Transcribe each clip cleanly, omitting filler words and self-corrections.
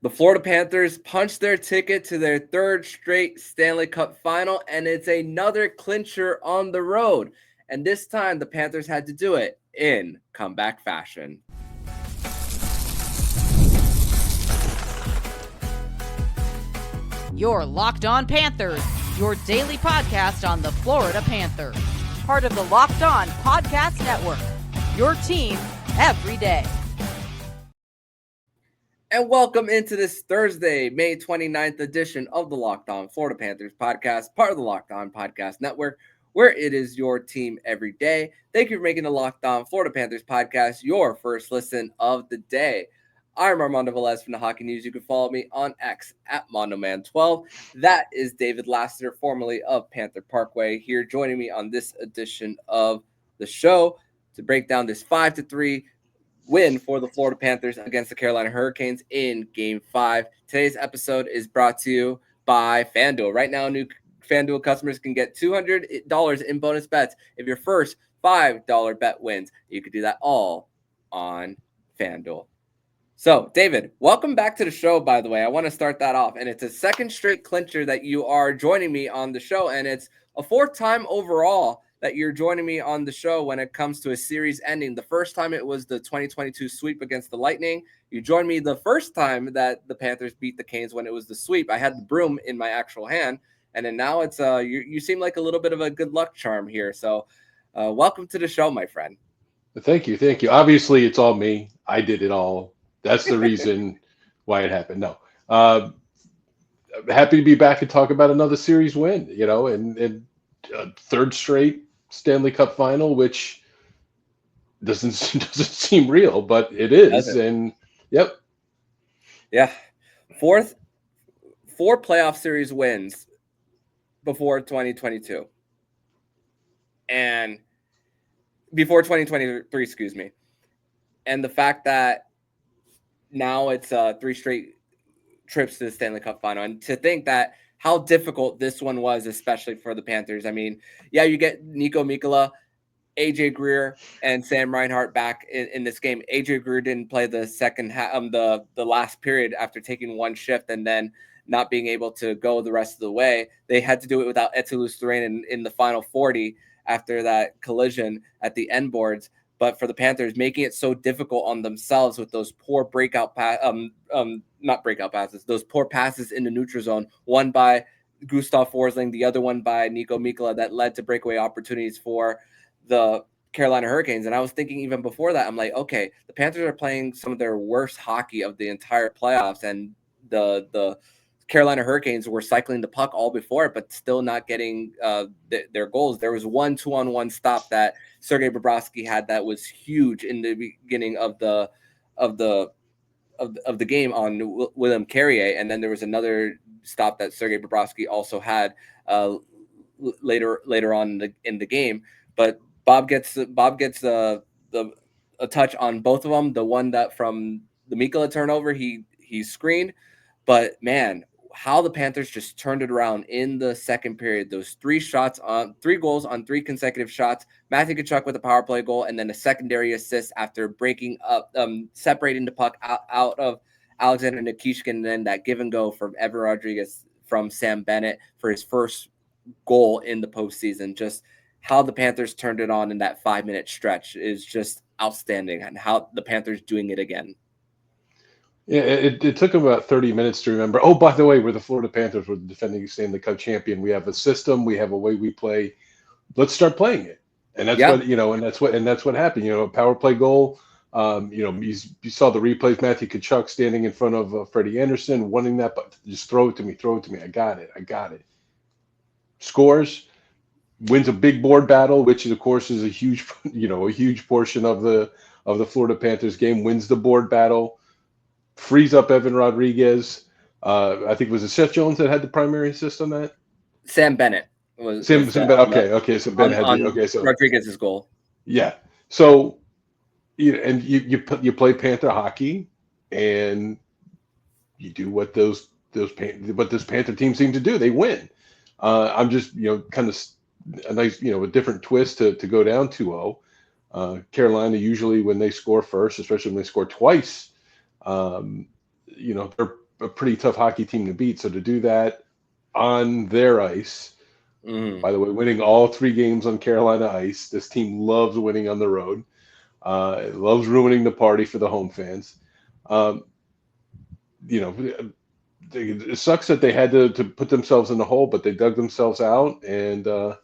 The Florida Panthers punched their ticket to their third straight Stanley Cup Final, and it's another clincher on the road. And this time, the Panthers had to do it in comeback fashion. You're Locked On Panthers, your daily podcast on the Florida Panthers. Part of the Locked On Podcast Network, your team every day. And welcome into this Thursday, May 29th edition of the Locked On Florida Panthers podcast, part of the Locked On Podcast Network, where it is your team every day. Thank you for making the Locked On Florida Panthers podcast your first listen of the day. I'm Armando Velez from the Hockey News. You can follow me on X at MondoMan12. That is David Lasseter, formerly of Panther Parkway, here joining me on this edition of the show to break down this 5-3 win for the Florida Panthers against the Carolina Hurricanes in Game 5. Today's episode is brought to you by FanDuel. Right now, new FanDuel customers can get $200 in bonus bets if your first $5 bet wins. You can do that all on FanDuel. So, David, welcome back to the show, by the way. I want to start that off. And it's a second straight clincher that you are joining me on the show. And it's a fourth time overall that you're joining me on the show when it comes to a series ending. The first time it was the 2022 sweep against the Lightning. You joined me the first time that the Panthers beat the Canes when it was the sweep. I had the broom in my actual hand. And then now it's you seem like a little bit of a good luck charm here. So welcome to the show, my friend. Thank you. Obviously, it's all me. I did it all. That's the reason why it happened. No, happy to be back and talk about another series win, and third straight Stanley Cup Final, which doesn't seem real, but it is. And yep. Yeah. Four playoff series wins before 2022. And before 2023, excuse me. And the fact that now it's 3 straight trips to the Stanley Cup Final. And to think that how difficult this one was, especially for the Panthers. I mean, yeah, you get Nico Mikkola, AJ Greer, and Sam Reinhart back in this game. AJ Greer didn't play the second half, the last period after taking one shift and then not being able to go the rest of the way. They had to do it without Eetu Luostarinen in the final 40 after that collision at the end boards. But for the Panthers, making it so difficult on themselves with those poor not breakout passes, those poor passes in the neutral zone, one by Gustav Forsling, the other one by Nico Mikkola, that led to breakaway opportunities for the Carolina Hurricanes. And I was thinking even before that, I'm like, okay, the Panthers are playing some of their worst hockey of the entire playoffs, and the Carolina Hurricanes were cycling the puck all before it, but still not getting their goals. There was one 2-on-1 stop that Sergei Bobrovsky had that was huge in the beginning of the game on William Carrier, and then there was another stop that Sergei Bobrovsky also had later on in the game. But Bob gets a touch on both of them. The one that from the Mikkola turnover, he screened, but man, how the Panthers just turned it around in the second period. Those 3 goals on 3 consecutive shots. Matthew Tkachuk with a power play goal, and then a secondary assist after breaking up, separating the puck out of Alexander Nikishkin, and then that give and go from Evan Rodrigues from Sam Bennett for his first goal in the postseason. Just how the Panthers turned it on in that 5-minute stretch is just outstanding, and how the Panthers doing it again. Yeah, it took them about 30 minutes to remember. Oh, by the way, we're the Florida Panthers. We're the defending Stanley Cup champion. We have a system. We have a way we play. Let's start playing it. And that's that's what happened. A power play goal. You saw the replays. Matthew Tkachuk standing in front of Freddie Anderson, wanting that, but just throw it to me. I got it. Scores, wins a big board battle, which of course is a huge portion of the Florida Panthers game. Wins the board battle. Frees up Evan Rodrigues. I think it was Seth Jones that had the primary assist on that. Sam Bennett was. Sam Bennett. Okay. So Ben had so Rodriguez' goal. Yeah. So you play Panther hockey, and you do what this Panther team seem to do. They win. I'm just kind of a nice a different twist to go down 2-0. Carolina usually when they score first, especially when they score twice. They're a pretty tough hockey team to beat. So to do that on their ice, by the way, winning all 3 games on Carolina ice, this team loves winning on the road. It loves ruining the party for the home fans. It sucks that they had to put themselves in the hole, but they dug themselves out, and the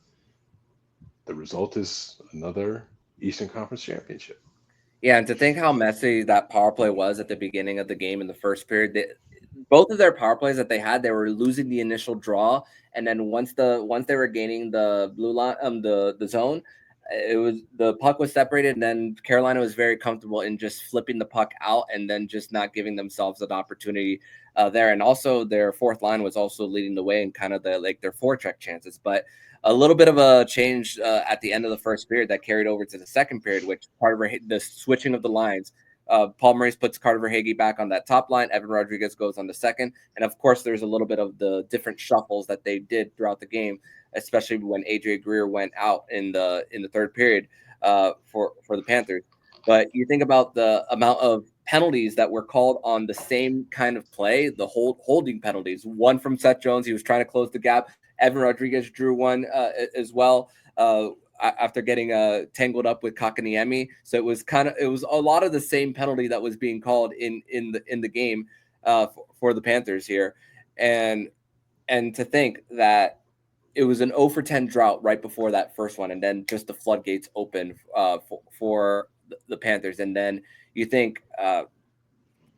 result is another Eastern Conference championship. Yeah, and to think how messy that power play was at the beginning of the game in the first period. Both of their power plays that they had, they were losing the initial draw, and then once they were gaining the blue line, the zone, it was the puck was separated, and then Carolina was very comfortable in just flipping the puck out and then just not giving themselves an opportunity there. And also their fourth line was also leading the way in kind of their forecheck chances, but a little bit of a change at the end of the first period that carried over to the second period, which part of the switching of the lines. Paul Maurice puts Carter Verhaeghe back on that top line. Evan Rodrigues goes on the second. And of course, there's a little bit of the different shuffles that they did throughout the game, especially when Greer went out in the third period for the Panthers. But you think about the amount of penalties that were called on the same kind of play, the holding penalties. One from Seth Jones, he was trying to close the gap. Evan Rodrigues drew one as well after getting tangled up with Kakaniemi. So it was a lot of the same penalty that was being called in the game for the Panthers here, and to think that it was an 0 for 10 drought right before that first one, and then just the floodgates open for the Panthers, and then you think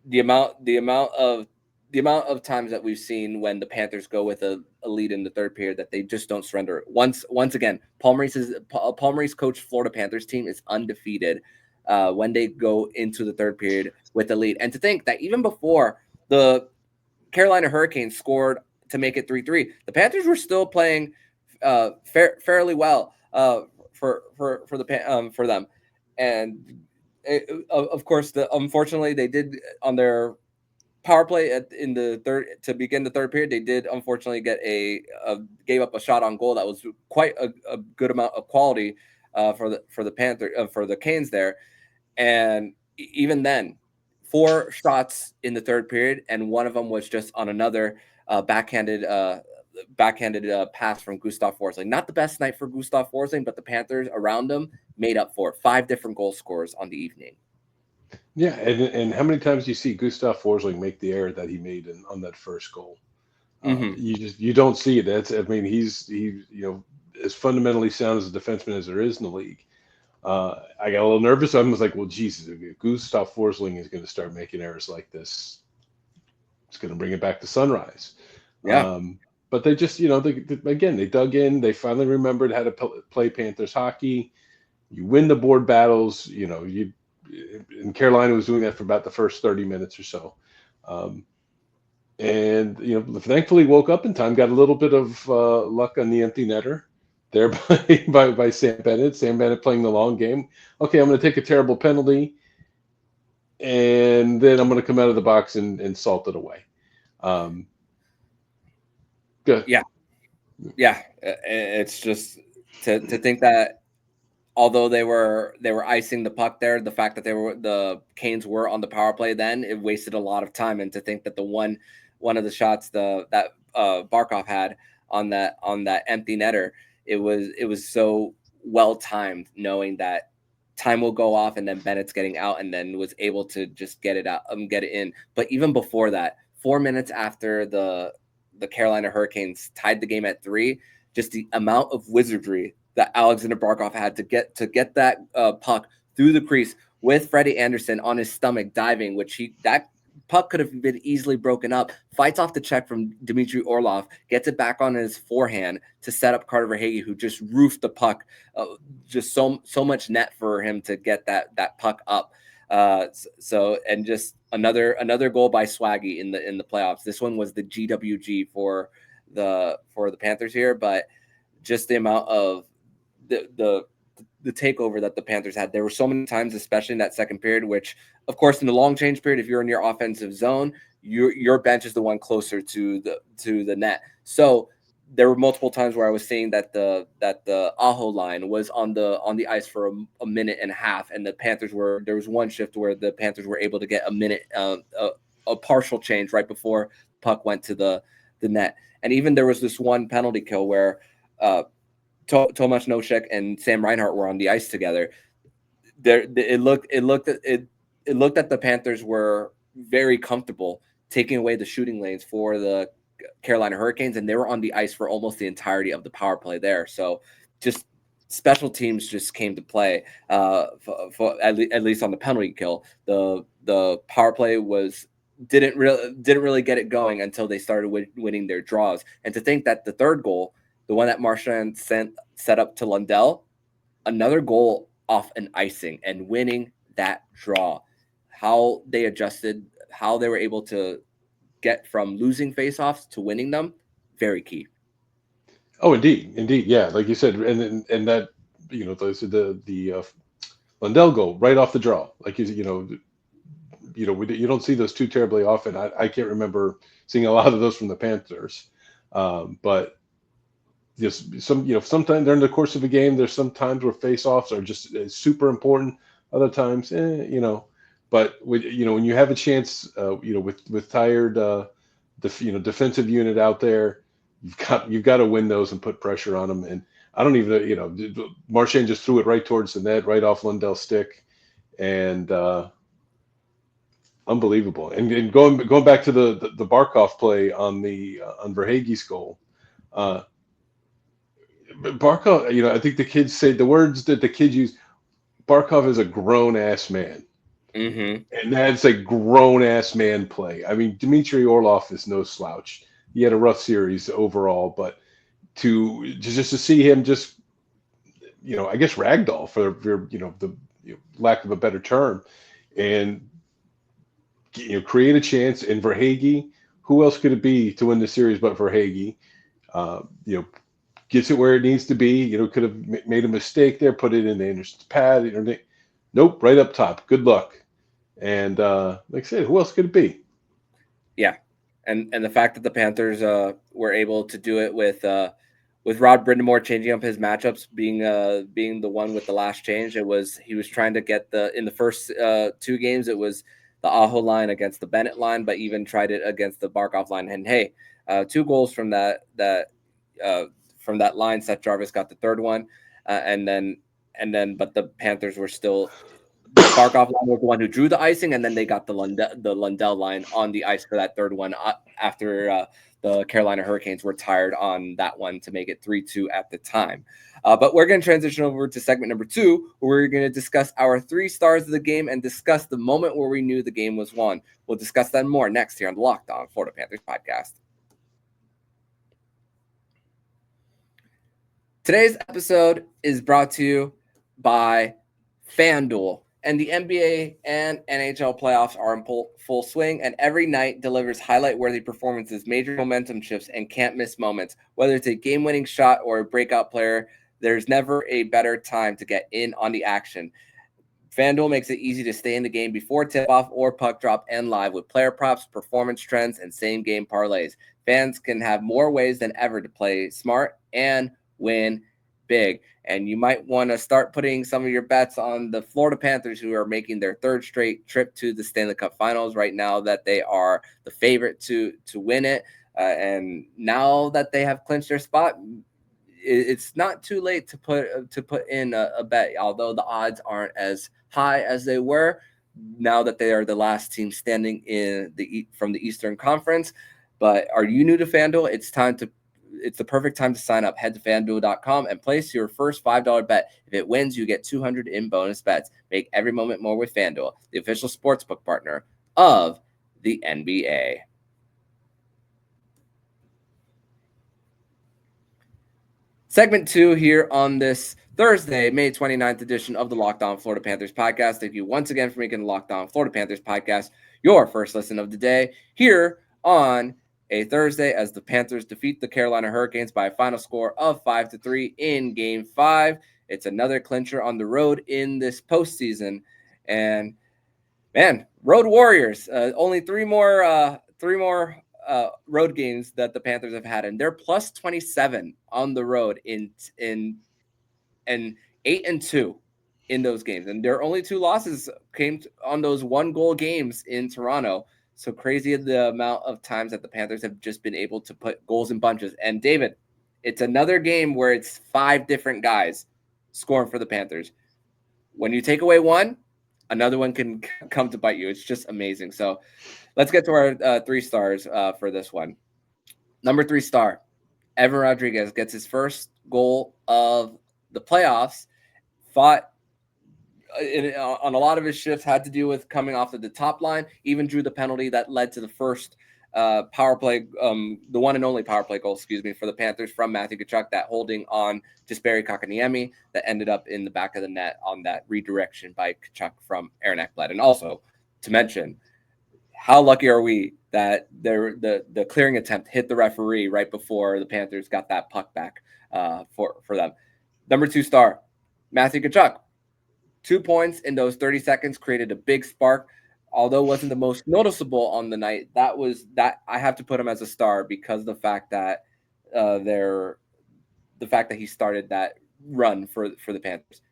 the amount of times that we've seen when the Panthers go with a lead in the third period that they just don't surrender. Once again, Paul Maurice coached Florida Panthers team is undefeated when they go into the third period with the lead. And to think that even before the Carolina Hurricanes scored to make it 3-3, the Panthers were still playing fairly well for them. And of course, unfortunately, they did on their power play in the third to begin the third period. They did unfortunately get gave up a shot on goal that was quite a good amount of quality for the Canes there, and even then, 4 shots in the third period, and one of them was just on another backhanded pass from Gustav Forsling. Not the best night for Gustav Forsling, but the Panthers around him made up for it. 5 different goal scorers on the evening. Yeah, and how many times do you see Gustav Forsling make the error that he made on that first goal? You don't see it. He's as fundamentally sound as a defenseman as there is in the league. I got a little nervous. I was like, well, Jesus, if Gustav Forsling is going to start making errors like this, it's going to bring it back to Sunrise. Yeah. But they just, they dug in. They finally remembered how to play Panthers hockey. You win the board battles. And Carolina was doing that for about the first 30 minutes or so. And thankfully woke up in time, got a little bit of luck on the empty netter there by Sam Bennett. Sam Bennett playing the long game. Okay, I'm going to take a terrible penalty, and then I'm going to come out of the box and salt it away. Good. Yeah. It's just to think that although they were icing the puck there, the fact that the Canes were on the power play, then it wasted a lot of time. And to think that the one of the shots that Barkov had on that empty netter, it was so well timed, knowing that time will go off and then Bennett's getting out, and then was able to just get it out, get it in. But even before that, 4 minutes after the Carolina Hurricanes tied the game at 3, just the amount of wizardry that Aleskander Barkov had to get that puck through the crease with Freddie Anderson on his stomach diving, that puck could have been easily broken up. Fights off the check from Dmitry Orlov, gets it back on his forehand to set up Carter Verhaeghe, who just roofed the puck. Just so much net for him to get that puck up. And just another goal by Swaggy in the playoffs. This one was the GWG for the Panthers here, but just the amount of the takeover that the Panthers had. There were so many times, especially in that second period, which of course in the long change period, if you're in your offensive zone, your bench is the one closer to the net. So there were multiple times where I was seeing that the Aho line was on the ice for a minute and a half, and there was one shift where the Panthers were able to get a minute a partial change right before puck went to the net. And even there was this one penalty kill where Tomas Nosek and Sam Reinhart were on the ice together. It looked that the Panthers were very comfortable taking away the shooting lanes for the Carolina Hurricanes, and they were on the ice for almost the entirety of the power play there. So just special teams just came to play for at least on the penalty kill. The power play didn't really get it going until they started winning their draws. And to think that the third goal, the one that Marchand set up to Lundell, another goal off an icing and winning that draw, how they adjusted, how they were able to get from losing faceoffs to winning them, very key. Oh, indeed, yeah, like you said, and that the Lundell goal right off the draw, like you don't see those too terribly often. I can't remember seeing a lot of those from the Panthers, but just sometimes during the course of a game, there's some times where faceoffs are just super important. Other times, but when you have a chance, with tired, defensive unit out there, you've got to win those and put pressure on them. And I don't even, Marchand just threw it right towards the net, right off Lundell's stick, and unbelievable. And going back to the Barkov play on Verhaeghe's goal. Barkov, I think the kids say the words that the kids use. Barkov is a grown ass man, and that's a grown ass man play. I mean, Dmitry Orlov is no slouch. He had a rough series overall, but to see him just, I guess ragdoll for the lack of a better term, and create a chance. And Verhaeghe, who else could it be to win the series but Verhaeghe? Gets it where it needs to be. Could have made a mistake there, put it in the Anderson's pad. Nope, right up top. Good luck. And like I said, who else could it be? Yeah, and the fact that the Panthers were able to do it with Rod Brindamore changing up his matchups, being the one with the last change. He was trying to get in the first two games. It was the Aho line against the Bennett line, but even tried it against the Barkov line. And hey, 2 goals from that line. Seth Jarvis got the third one, but the Panthers were still. Barkov line was the one who drew the icing, and then they got the Lundell line on the ice for that third one after the Carolina Hurricanes were tired on that one to make it 3-2 at the time. But we're going to transition over to segment number 2, where we're going to discuss our 3 stars of the game and discuss the moment where we knew the game was won. We'll discuss that more next here on the Locked On Florida Panthers podcast. Today's episode is brought to you by FanDuel, and the NBA and NHL playoffs are in full swing, and every night delivers highlight-worthy performances, major momentum shifts, and can't-miss moments. Whether it's a game-winning shot or a breakout player, there's never a better time to get in on the action. FanDuel makes it easy to stay in the game before tip-off or puck drop and live with player props, performance trends, and same-game parlays. Fans can have more ways than ever to play smart and win big. And you might want to start putting some of your bets on the Florida Panthers, who are making their 3rd straight trip to the Stanley Cup Finals right now, that they are the favorite to win it. And now that they have clinched their spot, it's not too late to put in a bet, although the odds aren't as high as they were now that they are the last team standing from the Eastern Conference. But are you new to FanDuel? It's the perfect time to sign up. Head to FanDuel.com and place your first $5 bet. If it wins, you get $200 in bonus bets. Make every moment more with FanDuel, the official sportsbook partner of the NBA. Segment 2 here on this Thursday, May 29th edition of the Locked On Florida Panthers podcast. Thank you once again for making the Locked On Florida Panthers podcast your first listen of the day here on a Thursday, as the Panthers defeat the Carolina Hurricanes by a final score of 5-3 in Game 5. It's another clincher on the road in this postseason, and man, Road Warriors. Only three more road games that the Panthers have had, and they're plus 27 on the road in 8-2 in those games, and their only 2 losses came on those 1-goal games in Toronto. So crazy the amount of times that the Panthers have just been able to put goals in bunches. And David, it's another game where it's 5 different guys scoring for the Panthers. When you take away one, another one can come to bite you. It's just amazing. So let's get to our 3 stars for this one. Number 3 star, Evan Rodrigues gets his first goal of the playoffs. Fought on a lot of his shifts, had to do with coming off of the top line, even drew the penalty that led to the first power play, the one and only power play goal, for the Panthers from Matthew Tkachuk, that holding on to Jesperi Kotkaniemi that ended up in the back of the net on that redirection by Tkachuk from Aaron Ablad. And also to mention, how lucky are we that the clearing attempt hit the referee right before the Panthers got that puck back for them. Number 2 star, Matthew Tkachuk. 2 points in those 30 seconds created a big spark. Although it wasn't the most noticeable on the night, that I have to put him as a star because of the fact that he started that run for the Panthers.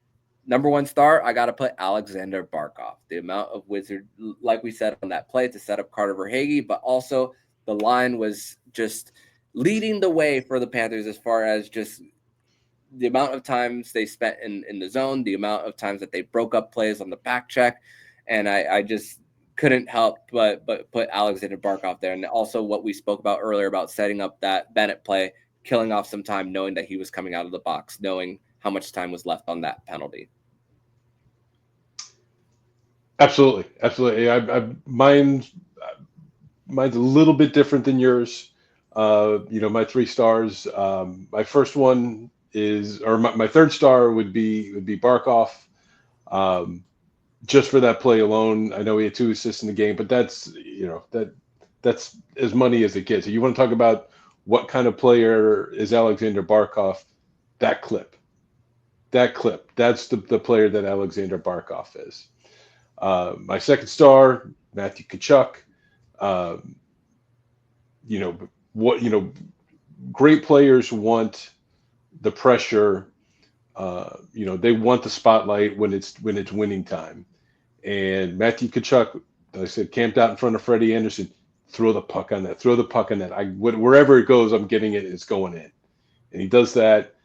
Number 1 star, I got to put Aleskander Barkov. The amount of wizard, like we said on that play, to set up Carter Verhaeghe, but also the line was just leading the way for the Panthers as far as just the amount of times they spent in the zone, the amount of times that they broke up plays on the back check. And I just couldn't help but put Aleskander Barkov there. And also what we spoke about earlier about setting up that Bennett play, killing off some time, knowing that he was coming out of the box, knowing how much time was left on that penalty. Absolutely. Mine's a little bit different than yours. My 3 stars. My first one my 3rd star would be Barkov. Just for that play alone. I know he had 2 assists in the game, but that's as money as it gets. So you want to talk about what kind of player is Aleskander Barkov? That clip. That's the player that Aleskander Barkov is. My 2nd star, Matthew Tkachuk. Great players want the pressure. They want the spotlight when it's winning time. And Matthew Tkachuk, like I said, camped out in front of Freddie Anderson. Throw the puck on that. Wherever it goes, I'm getting it. It's going in. And he does that.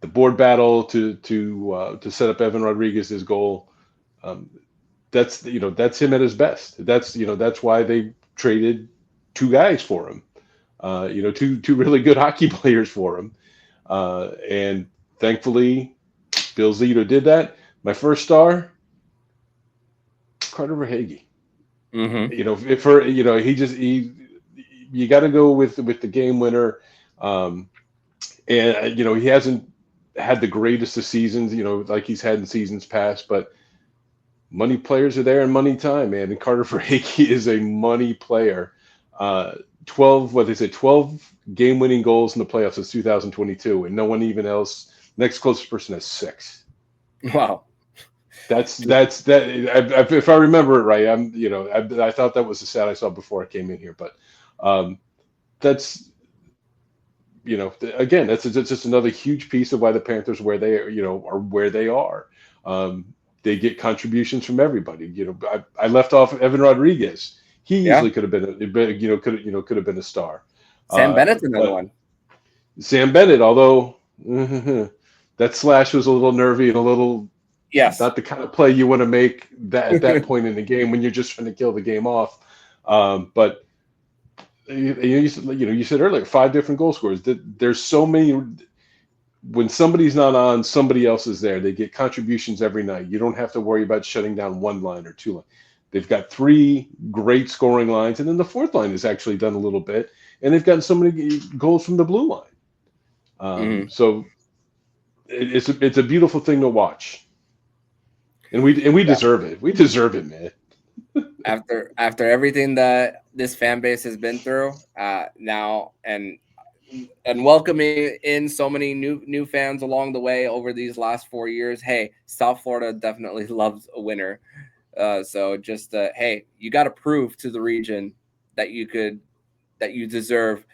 The board battle to set up Evan Rodrigues' goal. That's him at his best. That's why they traded 2 guys for him. Two really good hockey players for him. And thankfully, Bill Zito did that. My 1st star, Carter Verhaeghe. Mm-hmm. You got to go with the game winner. And he hasn't had the greatest of seasons, like he's had in seasons past, but money players are there in money time, man. And Carter Verhaeghe is a money player. 12 game-winning goals in the playoffs since 2022, and no one even else. Next closest person has 6. Wow. That's that. If I remember it right, I thought that was the stat I saw before I came in here, but that's again, that's just another huge piece of why the Panthers are where they are. They get contributions from everybody. I left off Evan Rodrigues. He easily could have been a star. Sam Bennett's another one. Sam Bennett, although that slash was a little nervy and a little not the kind of play you want to make at that point in the game when you're just trying to kill the game off. But you said earlier 5 different goal scorers. There's so many. When somebody's not on, somebody else is there. They get contributions every night. You don't have to worry about shutting down 1 line or 2 lines. They've got 3 great scoring lines, and then the 4th line has actually done a little bit, and they've gotten so many goals from the blue line. So it's a beautiful thing to watch, and we deserve it. We deserve it, man. After everything that this fan base has been through now, and welcoming in so many new fans along the way over these last 4 years, hey, South Florida definitely loves a winner. So just hey, you got to prove to the region that you deserve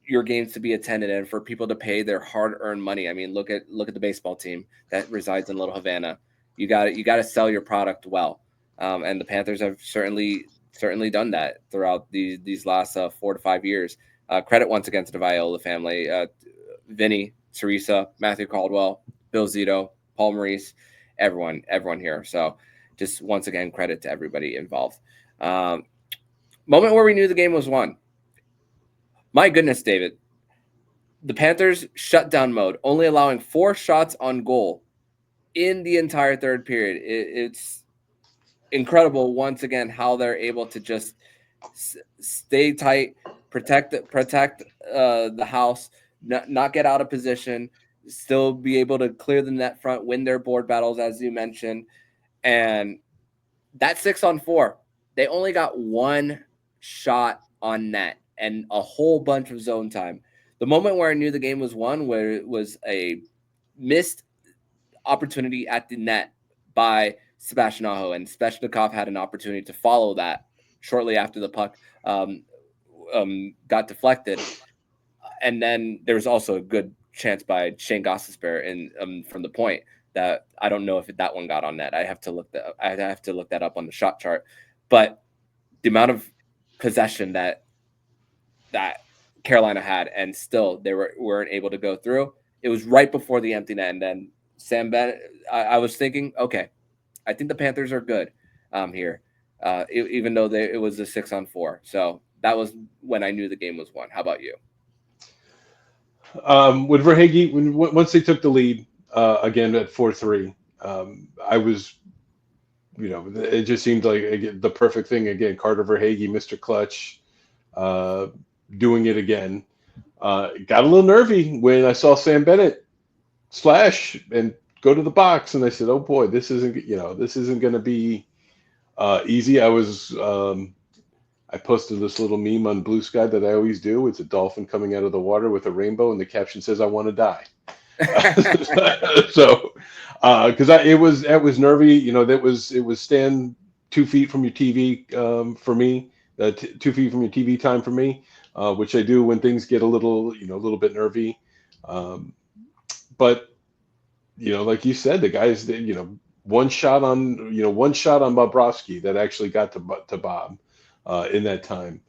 your games to be attended and for people to pay their hard-earned money. I mean, look at the baseball team that resides in Little Havana. You got to sell your product well, and the Panthers have certainly certainly done that throughout these last 4 to 5 years. Credit once again to the Viola family, Vinny, Teresa, Matthew Caldwell, Bill Zito, Paul Maurice, everyone here. So just once again, credit to everybody involved. Moment where we knew the game was won. My goodness, David. The Panthers shutdown mode, only allowing 4 shots on goal in the entire third period. It's incredible once again how they're able to just stay tight, protect the house, not get out of position, still be able to clear the net front, win their board battles, as you mentioned. And that 6-on-4, they only got 1 shot on net and a whole bunch of zone time. The moment where I knew the game was won, where it was a missed opportunity at the net by Sebastian Aho, and Svechnikov had an opportunity to follow that shortly after the puck got deflected. And then there was also a good chance by Shane Gostisbehere from the point that I don't know if that one got on net. I have to look that up on the shot chart. But the amount of possession that Carolina had, and still they weren't able to go through. It was right before the empty net, and then Sam Bennett. I was thinking, okay, I think the Panthers are good here, even though it was a 6-on-4. So that was when I knew the game was won. How about you? With Verhaeghe, once they took the lead again at 4-3, I was, it just seemed like again, the perfect thing again. Carter Verhaeghe, Mr. Clutch, doing it again. Got a little nervy when I saw Sam Bennett slash and go to the box, and I said, "Oh boy, this isn't going to be easy." I posted this little meme on Blue Sky that I always do. It's a dolphin coming out of the water with a rainbow, and the caption says, "I want to die." So, because it was nervy. It was stand 2 feet from your TV for me. 2 feet from your TV time for me, which I do when things get a little bit nervy. But like you said, the guys that one shot on Bobrovsky that actually got to Bob in that time.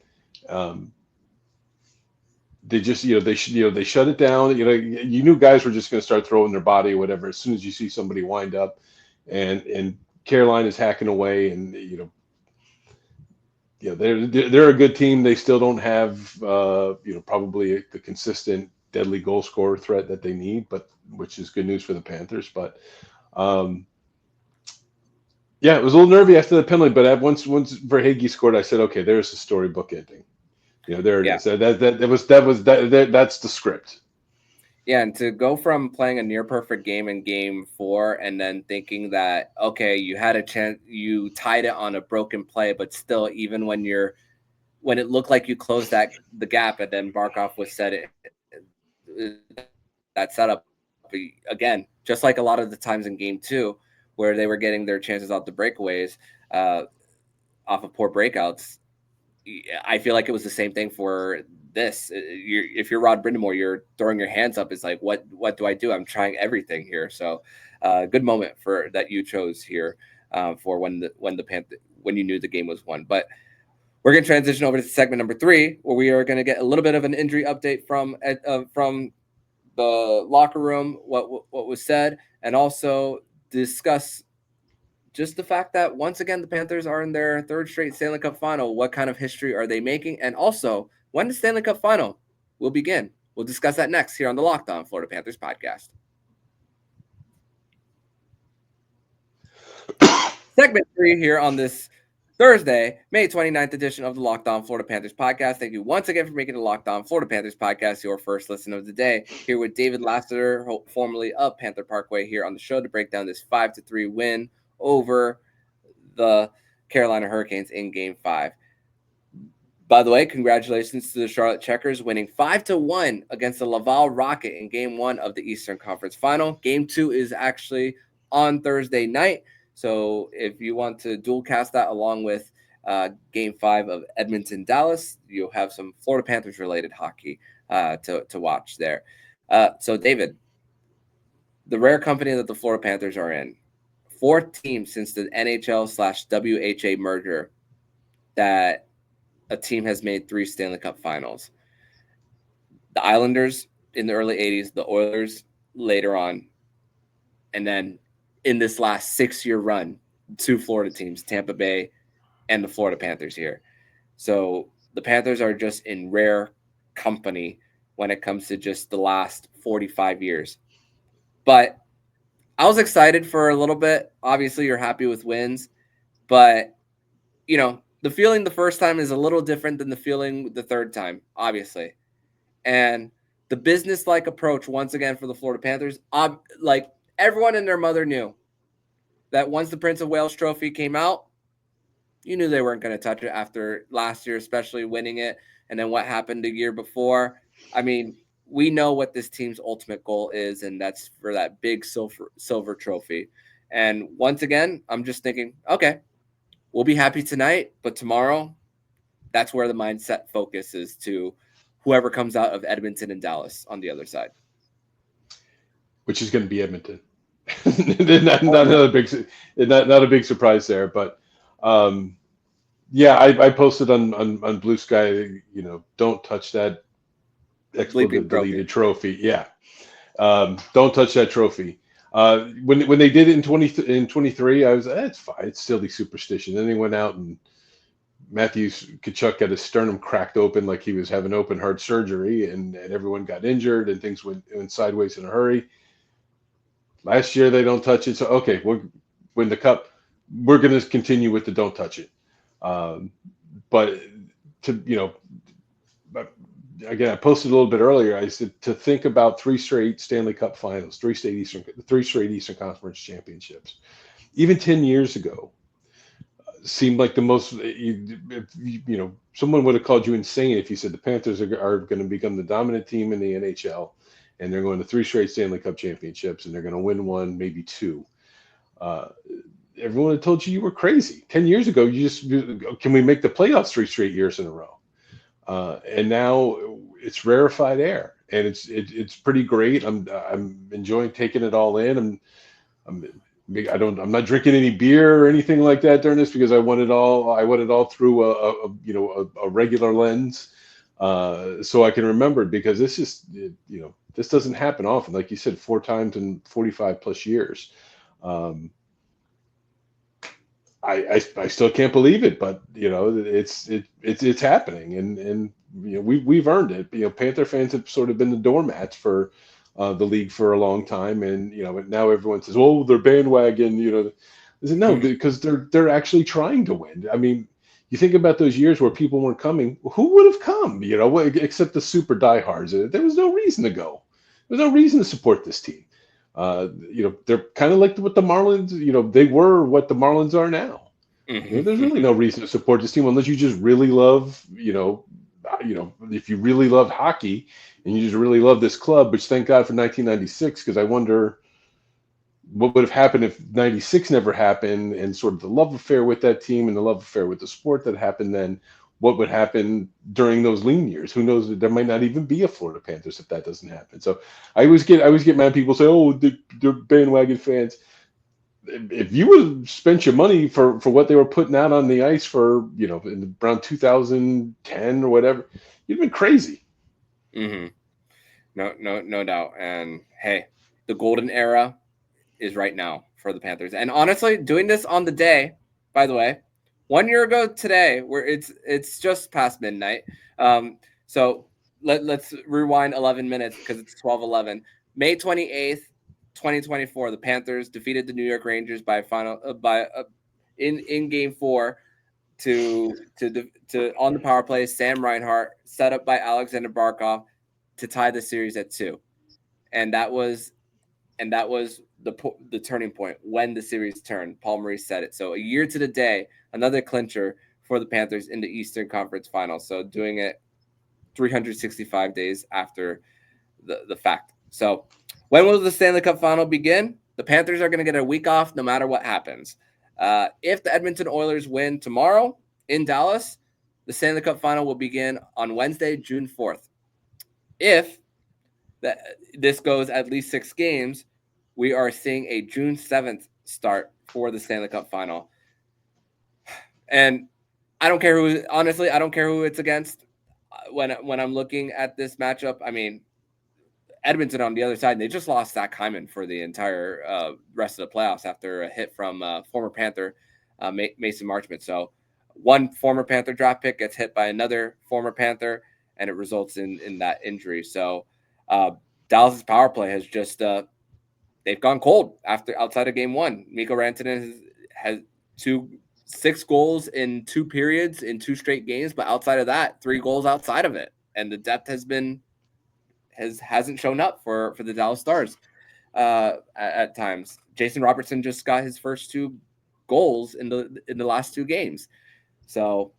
They just they shut it down. You knew guys were just going to start throwing their body or whatever as soon as you see somebody wind up, and Carolina's hacking away, and they're a good team. They still don't have probably the consistent deadly goal scorer threat that they need, but which is good news for the Panthers. But it was a little nervy after the penalty, but once Verhaeghe scored, I said, okay, there's the storybook ending. There it is. That's the script. Yeah, and to go from playing a near perfect game in Game 4 and then thinking that, okay, you had a chance, you tied it on a broken play, but still, even when it looked like you closed the gap, and then Barkov was set it, that setup again, just like a lot of the times in Game 2 where they were getting their chances out the breakaways off of poor breakouts. I feel like it was the same thing for this. If you're Rod Brindamore, you're throwing your hands up. It's like, what do I do? I'm trying everything here. So good moment for that you chose here for when you knew the game was won. But we're going to transition over to segment number 3, where we are going to get a little bit of an injury update from the locker room, what was said, and also discuss just the fact that once again the Panthers are in their 3rd straight Stanley Cup Final. What kind of history are they making? And also, when the Stanley Cup Final will begin. We'll discuss that next here on the Locked On Florida Panthers podcast. Segment 3 here on this Thursday, May 29th edition of the Locked On Florida Panthers podcast. Thank you once again for making the Locked On Florida Panthers podcast your first listen of the day. Here with David Lasseter, formerly of Panther Parkway, here on the show to break down this 5-3 win over the Carolina Hurricanes in Game 5. By the way, congratulations to the Charlotte Checkers winning 5-1 against the Laval Rocket in Game 1 of the Eastern Conference Final. Game 2 is actually on Thursday night. So if you want to dual cast that along with Game 5 of Edmonton Dallas, you'll have some Florida Panthers related hockey to watch there. So David, the rare company that the Florida Panthers are in, 4 teams since the NHL/WHA merger that a team has made 3 Stanley Cup Finals. The Islanders in the early 80s, the Oilers later on, and then in this last 6-year run, 2 Florida teams, Tampa Bay and the Florida Panthers here. So the Panthers are just in rare company when it comes to just the last 45 years. But I was excited for a little bit. Obviously, you're happy with wins, but the feeling the first time is a little different than the feeling the third time, obviously. And the business-like approach, once again, for the Florida Panthers, like everyone and their mother knew that once the Prince of Wales trophy came out, you knew they weren't going to touch it after last year, especially winning it. And then what happened the year before. I mean, we know what this team's ultimate goal is, and that's for that big silver trophy. And once again, I'm just thinking, okay, we'll be happy tonight, but tomorrow, that's where the mindset focus is to whoever comes out of Edmonton and Dallas on the other side. Which is going to be Edmonton. not a big surprise there, but yeah, I posted on Blue Sky, don't touch that expletive deleted trophy. Yeah, don't touch that trophy. When they did it in 23, I was it's fine. It's still the superstition. Then they went out and Matthews Tkachuk got his sternum cracked open like he was having open heart surgery, and everyone got injured and things went sideways in a hurry. Last year they don't touch it, so okay, we'll win the cup. We're going to continue with the don't touch it. But again, I posted a little bit earlier. I said to think about 3 straight Stanley Cup Finals, 3 straight Eastern Conference championships. Even 10 years ago, seemed like the most. Someone would have called you insane if you said the Panthers are going to become the dominant team in the NHL, and they're going to 3 straight Stanley Cup championships, and they're going to win 1, maybe 2. Everyone had told you were crazy 10 years ago. Can we make the playoffs 3 straight years in a row? And now it's rarefied air, and it's pretty great. I'm enjoying taking it all in. I'm not drinking any beer or anything like that during this because I want it all through a regular lens, so I can remember it, because this is this doesn't happen often. Like you said, 4 times in 45 plus years. I still can't believe it, but it's happening, and we've earned it. Panther fans have sort of been the doormats for the league for a long time, and now everyone says, "Oh, they're bandwagon." I said, no, because they're actually trying to win. I mean, you think about those years where people weren't coming. Who would have come? Except the super diehards. There was no reason to go. There was no reason to support this team. They're kind of like what the Marlins, they were what the Marlins are now. Mm-hmm. There's really no reason to support this team unless you just really love, if you really love hockey and you just really love this club, which thank God for 1996, because I wonder what would have happened if 96 never happened, and sort of the love affair with that team and the love affair with the sport that happened then. What would happen during those lean years? Who knows? There might not even be a Florida Panthers if that doesn't happen. So I always get mad. People say, "Oh, they're bandwagon fans." If you would have spent your money for what they were putting out on the ice for in around 2010 or whatever, you'd been crazy. Mm-hmm. No doubt. And hey, the golden era is right now for the Panthers. And honestly, doing this on the day, by the way, 1 year ago today, where it's just past midnight. So let's rewind 11 minutes because it's 12:11. May 28th, 2024. The Panthers defeated the New York Rangers by in Game 4 to on the power play. Sam Reinhart set up by Aleskander Barkov to tie the series at 2, and that was the turning point when the series turned. Paul Maurice said it. So a year to the day, another clincher for the Panthers in the Eastern Conference Final. So doing it 365 days after the fact. So when will the Stanley Cup Final begin? The Panthers are going to get a week off no matter what happens. If the Edmonton Oilers win tomorrow in Dallas, the Stanley Cup Final will begin on Wednesday, June 4th. If this goes at least 6 games, we are seeing a June 7th start for the Stanley Cup Final. And I don't care who. Honestly, I don't care who it's against. When I'm looking at this matchup, I mean, Edmonton on the other side, they just lost Zach Hyman for the entire rest of the playoffs after a hit from former Panther Mason Marchment. So one former Panther draft pick gets hit by another former Panther, and it results in that injury. So Dallas's power play has just they've gone cold outside of game one. Mikko Rantanen has 6 goals in 2 periods in 2 straight games, but outside of that, 3 goals outside of it, and the depth hasn't shown up for the Dallas Stars at times. Jason Robertson just got his first 2 goals in the last 2 games, so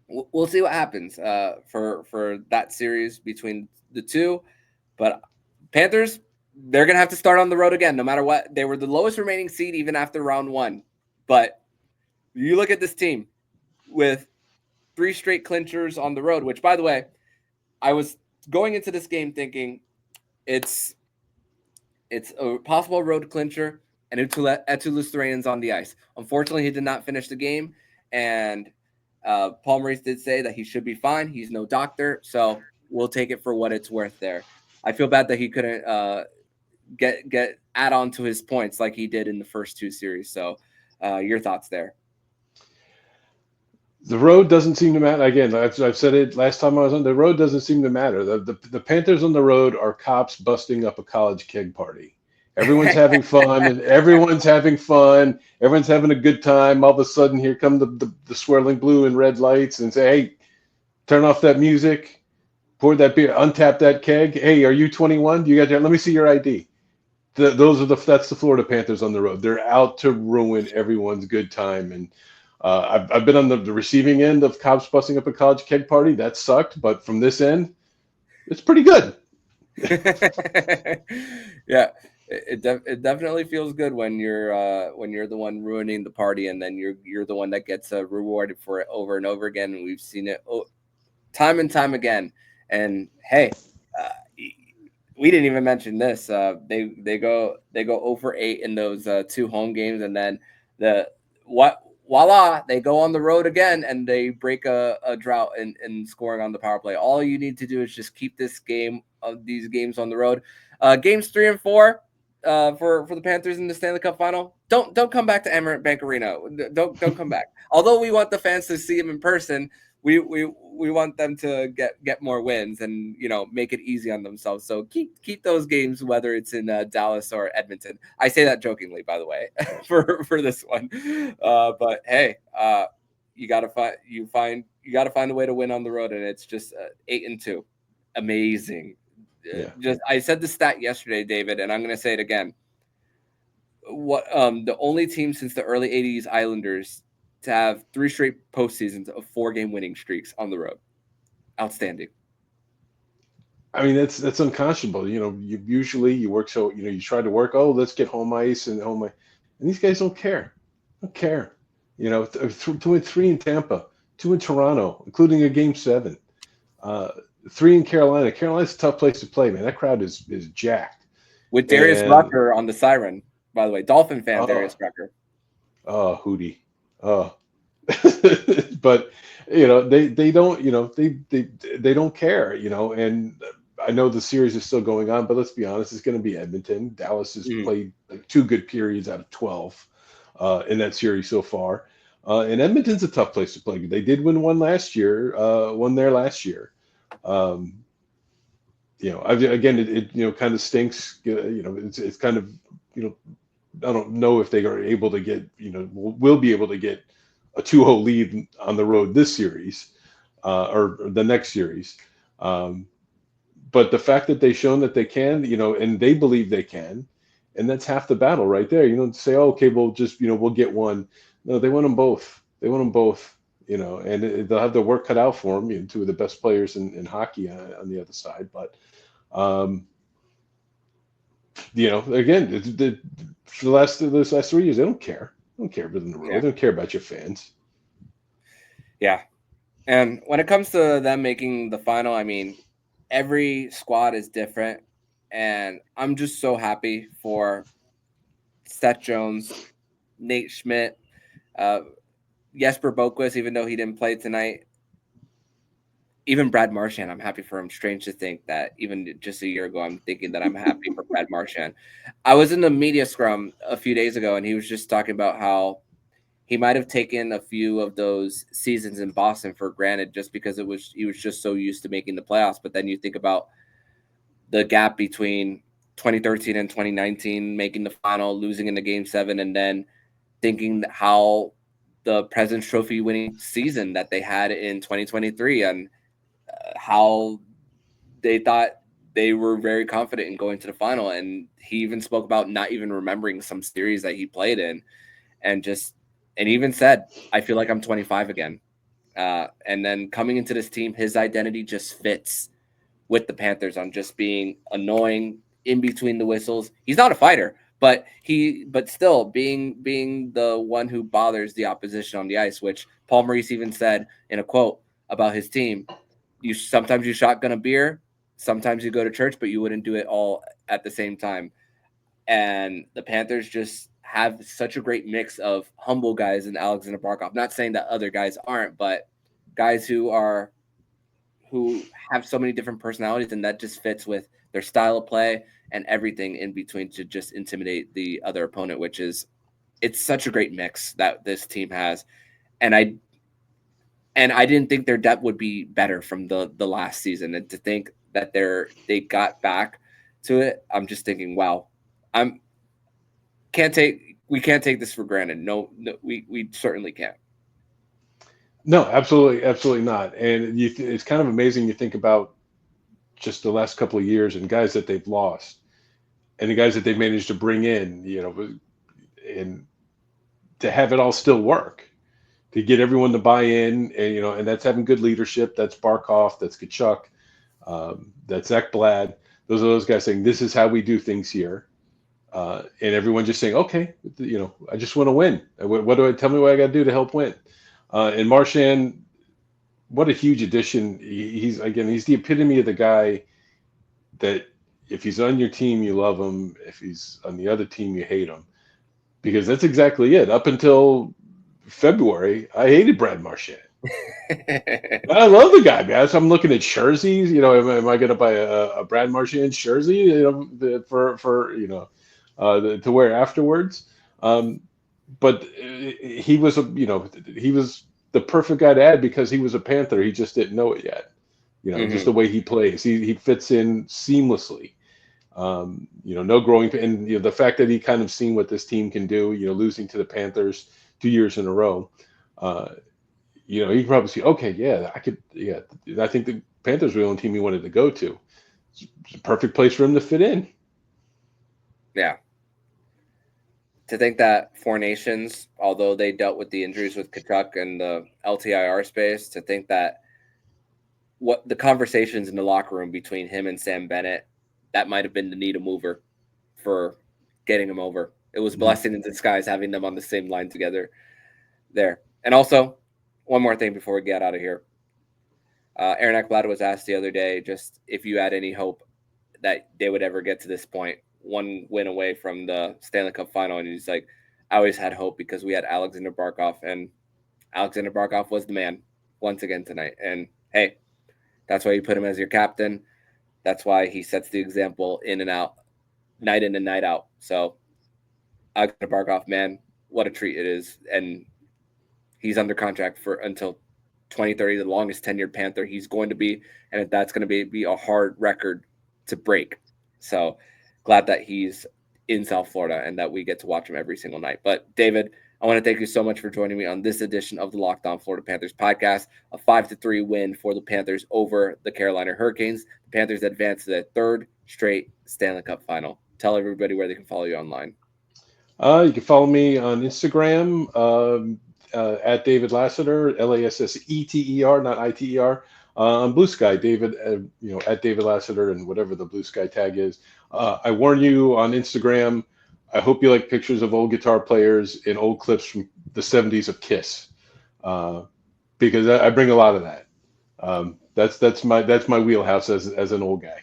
we'll see what happens for that series between the two. But Panthers, they're gonna have to start on the road again, no matter what. They were the lowest remaining seed even after round 1, but you look at this team with 3 straight clinchers on the road, which, by the way, I was going into this game thinking it's a possible road clincher, and Eetu Luostarinen on the ice. Unfortunately, he did not finish the game, and Paul Maurice did say that he should be fine. He's no doctor, so we'll take it for what it's worth there. I feel bad that he couldn't get add on to his points like he did in the first 2 series. So your thoughts there? The road doesn't seem to matter. Again, I've said it last time I was on. The road doesn't seem to matter. The Panthers on the road are cops busting up a college keg party. Everyone's having fun, and everyone's having fun. Everyone's having a good time. All of a sudden, here come the swirling blue and red lights, and say, "Hey, turn off that music, pour that beer, untap that keg. Hey, are you 21? You got that? Let me see your ID." That's the Florida Panthers on the road. They're out to ruin everyone's good time, and I've been on the receiving end of cops busting up a college keg party. That sucked, but from this end, it's pretty good. Yeah, it definitely feels good when you're the one ruining the party, and then you're the one that gets rewarded for it over and over again. And we've seen it time and time again. And hey, we didn't even mention this. They go 0-8 in those 2 home games, and then voila, they go on the road again and they break a drought in scoring on the power play. All you need to do is just keep these games on the road. Games 3 and 4 for the Panthers in the Stanley Cup Final. Don't come back to Emirates Bank Arena. Don't come back. Although we want the fans to see them in person, we want them to get more wins and make it easy on themselves. So keep those games, whether it's in Dallas or Edmonton. I say that jokingly, by the way, for this one. But hey, you gotta find a way to win on the road, and it's just 8-2, amazing. Yeah. I said the stat yesterday, David, and I'm gonna say it again. What the only team since the early '80s Islanders to have 3 straight postseasons of 4-game winning streaks on the road. Outstanding. I mean, that's unconscionable. You usually you work so you try to work. Oh, let's get home ice and home ice, and these guys don't care. Don't care. 2-3 in Tampa, 2 in Toronto, including a game 7. 3 in Carolina. Carolina's a tough place to play, man. That crowd is jacked. With Darius Rucker on the siren, by the way, Dolphin fan Darius Rucker. Oh, Hootie. Oh, but they don't they don't care, and I know the series is still going on, but let's be honest, it's going to be Edmonton. Dallas has played like 2 good periods out of 12 in that series so far, and Edmonton's a tough place to play. They did win one last year, won there last year. Again, it kind of stinks. It's kind of I don't know if they are able to get, will be able to get a 2-0 lead on the road this series or the next series. But the fact that they've shown that they can, and they believe they can, and that's half the battle right there. You don't say, oh, okay, we'll just, we'll get one. No, they want them both. They want them both, and they'll have their work cut out for them. 2 of the best players in hockey on the other side. But, again, for those last 3 years, they don't care. They don't care about the road. Yeah. They don't care about your fans. Yeah. And when it comes to them making the final, I mean, every squad is different. And I'm just so happy for Seth Jones, Nate Schmidt, Jesper Boquist, even though he didn't play tonight, even Brad Marchand, I'm happy for him. Strange to think that even just a year ago, I'm thinking that I'm happy for Brad Marchand. I was in the media scrum a few days ago, and he was just talking about how he might have taken a few of those seasons in Boston for granted just because he was just so used to making the playoffs. But then you think about the gap between 2013 and 2019, making the final, losing in the Game 7, and then thinking how the President's Trophy winning season that they had in 2023 and how they thought they were very confident in going to the final. And he even spoke about not even remembering some series that he played in and even said, I feel like I'm 25 again. And then coming into this team, his identity just fits with the Panthers on just being annoying in between the whistles. He's not a fighter, but still being the one who bothers the opposition on the ice, which Paul Maurice even said in a quote about his team. Sometimes you shotgun a beer, sometimes you go to church, but you wouldn't do it all at the same time. And the Panthers just have such a great mix of humble guys in Aleskander Barkov. Not saying that other guys aren't, but guys who have so many different personalities, and that just fits with their style of play and everything in between to just intimidate the other opponent, it's such a great mix that this team has. And I didn't think their depth would be better from the last season. And to think that they got back to it, I'm just thinking, wow, we can't take this for granted. No, we certainly can't. No, absolutely not. And it's kind of amazing. You think about just the last couple of years and guys that they've lost and the guys that they've managed to bring in, and to have it all still work, to get everyone to buy in, and that's having good leadership. That's Barkov, that's Tkachuk, that's Ablad. Those are those guys saying, this is how we do things here. And everyone just saying, okay, I just want to win. Tell me what I got to do to help win. And Marchand, what a huge addition. He's the epitome of the guy that if he's on your team, you love him. If he's on the other team, you hate him. Because that's exactly it. Up until February, I hated Brad Marchand. I love the guy, man. So I'm looking at jerseys. Am I going to buy a Brad Marchand jersey? To wear afterwards. But he was the perfect guy to add because he was a Panther. He just didn't know it yet. Just the way he plays, he fits in seamlessly. No growing, and the fact that he kind of seen what this team can do. Losing to the Panthers 2 years in a row. He can probably see, okay, yeah, I could, yeah. I think the Panthers were the only team he wanted to go to. It's a perfect place for him to fit in. Yeah. To think that Four Nations, although they dealt with the injuries with Tkachuk and the LTIR space, to think that what the conversations in the locker room between him and Sam Bennett, that might have been the needle mover for getting him over. It was a blessing in disguise having them on the same line together there. And also, one more thing before we get out of here. Aaron Ablad was asked the other day just if you had any hope that they would ever get to this point, one win away from the Stanley Cup Final. And he's like, I always had hope because we had Aleskander Barkov, and Aleskander Barkov was the man once again tonight. And hey, that's why you put him as your captain. That's why he sets the example in and out, night in and night out. So Aleskander Barkov, man, what a treat it is. And he's under contract for until 2030, the longest tenured Panther he's going to be. And that's going to be a hard record to break. So glad that he's in South Florida and that we get to watch him every single night. But David, I want to thank you so much for joining me on this edition of the Locked On Florida Panthers podcast. A 5-3 win for the Panthers over the Carolina Hurricanes. The Panthers advance to their third straight Stanley Cup Final. Tell everybody where they can follow you online. You can follow me on Instagram at David Lasseter, Lasseter, not ITER. On Blue Sky, David, at David Lasseter and whatever the Blue Sky tag is. I warn you on Instagram, I hope you like pictures of old guitar players and old clips from the 70s of Kiss, because I bring a lot of that. That's my wheelhouse as an old guy.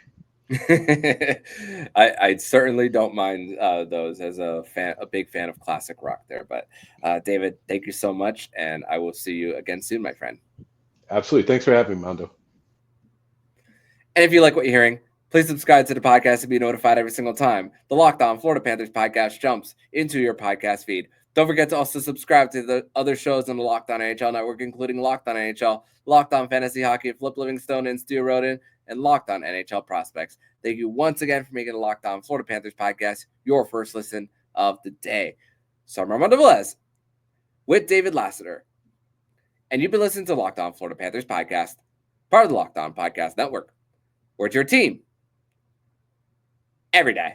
I certainly don't mind those as a big fan of classic rock there. But David, thank you so much, and I will see you again soon, my friend. Absolutely. Thanks for having me, Mondo. And if you like what you're hearing, please subscribe to the podcast to be notified every single time the Locked On Florida Panthers podcast jumps into your podcast feed. Don't forget to also subscribe to the other shows on the Locked On NHL network, including Locked On NHL, Locked On Fantasy Hockey, Flip Livingstone and Stu Roden, and Locked On NHL Prospects. Thank you once again for making the Locked On Florida Panthers podcast your first listen of the day. So I'm Armando Velez with David Lasseter, and you've been listening to Locked On Florida Panthers podcast, part of the Locked On Podcast Network, where it's your team every day.